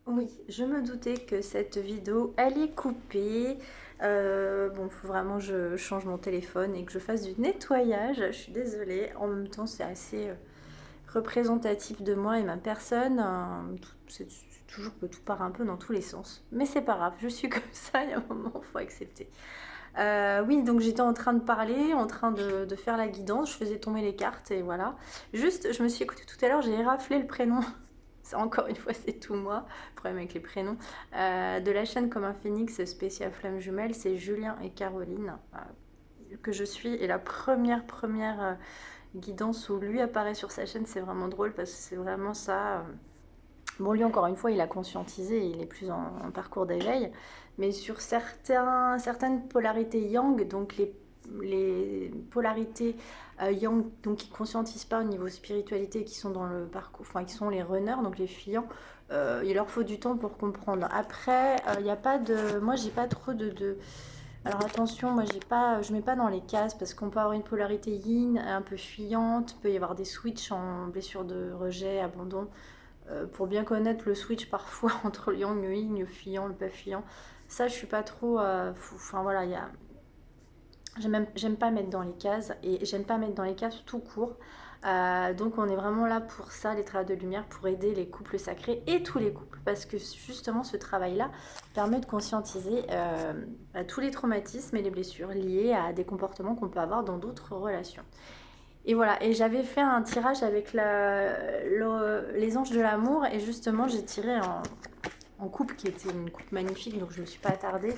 Oui, je me doutais que cette vidéo allait couper. Bon, faut vraiment que je change mon téléphone et que je fasse du nettoyage. Je suis désolée. En même temps, c'est assez représentatif de moi et ma personne. C'est toujours que tout part un peu dans tous les sens. Mais c'est pas grave, je suis comme ça. Il y a un moment, il faut accepter. Oui, donc j'étais en train de parler, en train de faire la guidance. Je faisais tomber les cartes et voilà. Juste, je me suis écoutée tout à l'heure, j'ai raflé le prénom. Encore une fois, c'est tout moi, problème avec les prénoms, de la chaîne Comme un Phénix spécial Flamme Jumelle, c'est Julien et Caroline, que je suis, et la première guidance où lui apparaît sur sa chaîne, c'est vraiment drôle parce que c'est vraiment ça. Bon, lui, encore une fois, il a conscientisé, il est plus en parcours d'éveil, mais sur certaines polarités yang, donc les polarités yang, donc qui ne conscientisent pas au niveau spiritualité, qui sont dans le parcours, enfin, qui sont les runners, donc les fuyants, il leur faut du temps pour comprendre. Après, il n'y a pas de. Moi, j'ai pas trop de. Alors attention, moi je mets pas dans les cases parce qu'on peut avoir une polarité yin un peu fuyante, il peut y avoir des switches en blessure de rejet, abandon. Pour bien connaître le switch parfois entre le yang, le yin, le fuyant, le pas fuyant, ça je suis pas trop. Enfin voilà, j'aime pas mettre dans les cases et j'aime pas mettre dans les cases tout court. Donc on est vraiment là pour ça, les travaux de lumière, pour aider les couples sacrés et tous les couples, parce que justement ce travail-là permet de conscientiser tous les traumatismes et les blessures liées à des comportements qu'on peut avoir dans d'autres relations. Et voilà, et j'avais fait un tirage avec les anges de l'amour, et justement j'ai tiré en couple, qui était une coupe magnifique, donc je ne me suis pas attardée.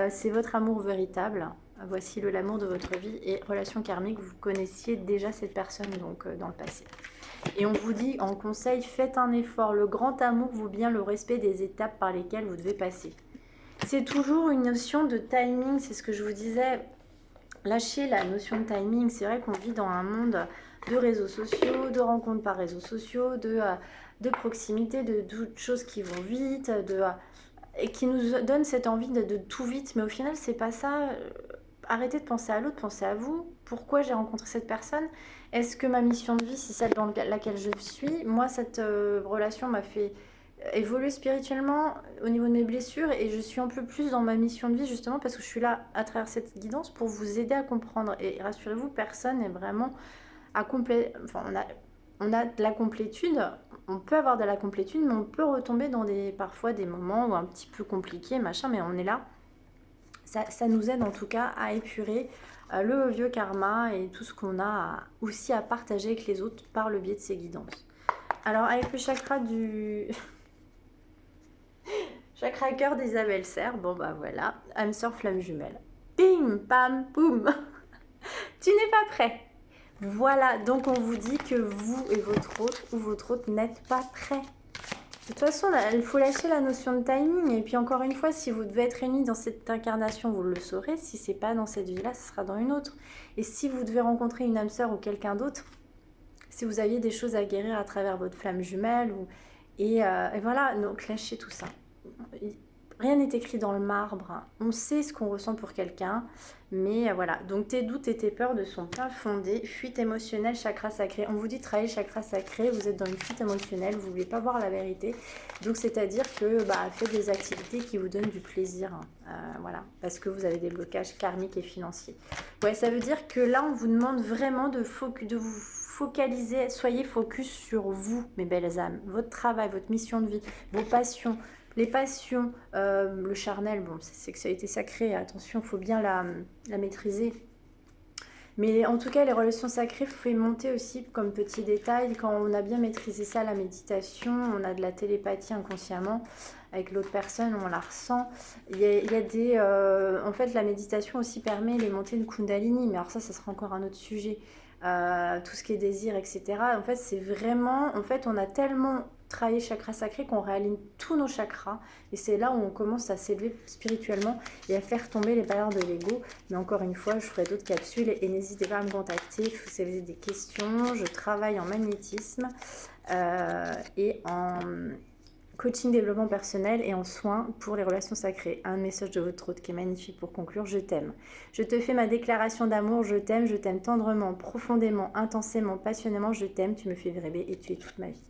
C'est votre amour véritable. Voici l'amour de votre vie et relation karmique. Vous connaissiez déjà cette personne donc dans le passé. Et on vous dit en conseil, faites un effort. Le grand amour vaut bien le respect des étapes par lesquelles vous devez passer. C'est toujours une notion de timing, c'est ce que je vous disais. Lâcher la notion de timing. C'est vrai qu'on vit dans un monde de réseaux sociaux, de rencontres par réseaux sociaux, de proximité, de choses qui vont vite, et qui nous donnent cette envie de tout vite. Mais au final, c'est pas ça. Arrêtez de penser à l'autre, pensez à vous. Pourquoi j'ai rencontré cette personne? Est-ce que ma mission de vie, c'est celle dans laquelle je suis? Moi, cette relation m'a fait évoluer spirituellement au niveau de mes blessures, et je suis un peu plus dans ma mission de vie justement parce que je suis là à travers cette guidance pour vous aider à comprendre. Et rassurez-vous, personne n'est vraiment à complet. Enfin, on a de la complétude, on peut avoir de la complétude, mais on peut retomber dans parfois des moments où un petit peu compliqués, machin, mais on est là. Ça nous aide en tout cas à épurer le vieux karma et tout ce qu'on a aussi à partager avec les autres par le biais de ces guidances. Alors avec le chakra du chakra cœur d'Isabelle Serre, bon bah voilà, âme sœur flamme jumelle. Bim, pam, boum. Tu n'es pas prêt. Voilà, donc on vous dit que vous et votre hôte ou votre hôte n'êtes pas prêts. De toute façon, il faut lâcher la notion de timing. Et puis encore une fois, si vous devez être réunis dans cette incarnation, vous le saurez. Si c'est pas dans cette vie-là, ce sera dans une autre. Et si vous devez rencontrer une âme sœur ou quelqu'un d'autre, si vous aviez des choses à guérir à travers votre flamme jumelle, et voilà, donc lâchez tout ça. Rien n'est écrit dans le marbre. On sait ce qu'on ressent pour quelqu'un, mais voilà. Donc tes doutes et tes peurs ne sont pas fondés. Fuite émotionnelle, chakra sacré. On vous dit travailler chakra sacré, vous êtes dans une fuite émotionnelle, vous ne voulez pas voir la vérité. Donc c'est-à-dire que faites des activités qui vous donnent du plaisir. Voilà, parce que vous avez des blocages karmiques et financiers. Ouais, ça veut dire que là, on vous demande vraiment de vous focaliser, soyez focus sur vous, mes belles âmes, votre travail, votre mission de vie, vos passions. Les passions, le charnel, bon, c'est sexualité sacrée, attention, il faut bien la maîtriser. Mais en tout cas, les relations sacrées, il faut y monter aussi comme petit détail. Quand on a bien maîtrisé ça, la méditation, on a de la télépathie inconsciemment avec l'autre personne, on la ressent. Il y a des... en fait, la méditation aussi permet les montées de Kundalini, mais alors ça sera encore un autre sujet. Tout ce qui est désir, etc. En fait, c'est vraiment... En fait, on a tellement travaillé chakra sacré qu'on réaligne tous nos chakras. Et c'est là où on commence à s'élever spirituellement et à faire tomber les barrières de l'ego. Mais encore une fois, je ferai d'autres capsules et n'hésitez pas à me contacter si vous avez des questions. Je travaille en magnétisme et en coaching développement personnel et en soins pour les relations sacrées. Un message de votre hôte qui est magnifique pour conclure: je t'aime. Je te fais ma déclaration d'amour, je t'aime tendrement, profondément, intensément, passionnément, je t'aime, tu me fais vibrer et tu es toute ma vie.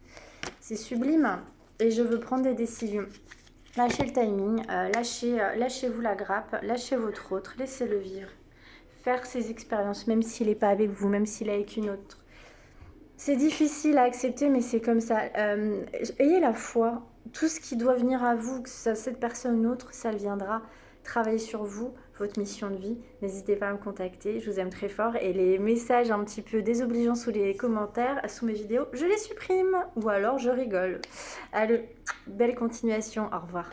C'est sublime. et je veux prendre des décisions. Lâchez le timing, lâchez-vous la grappe, lâchez votre autre, laissez-le vivre. Faire ses expériences, même s'il n'est pas avec vous, même s'il est avec une autre. C'est difficile à accepter, mais c'est comme ça. Ayez la foi. Tout ce qui doit venir à vous, que ce soit cette personne ou une autre, ça viendra. Travaillez sur vous, votre mission de vie. N'hésitez pas à me contacter. Je vous aime très fort. Et les messages un petit peu désobligeants sous les commentaires, sous mes vidéos, je les supprime. Ou alors je rigole. Allez, belle continuation. Au revoir.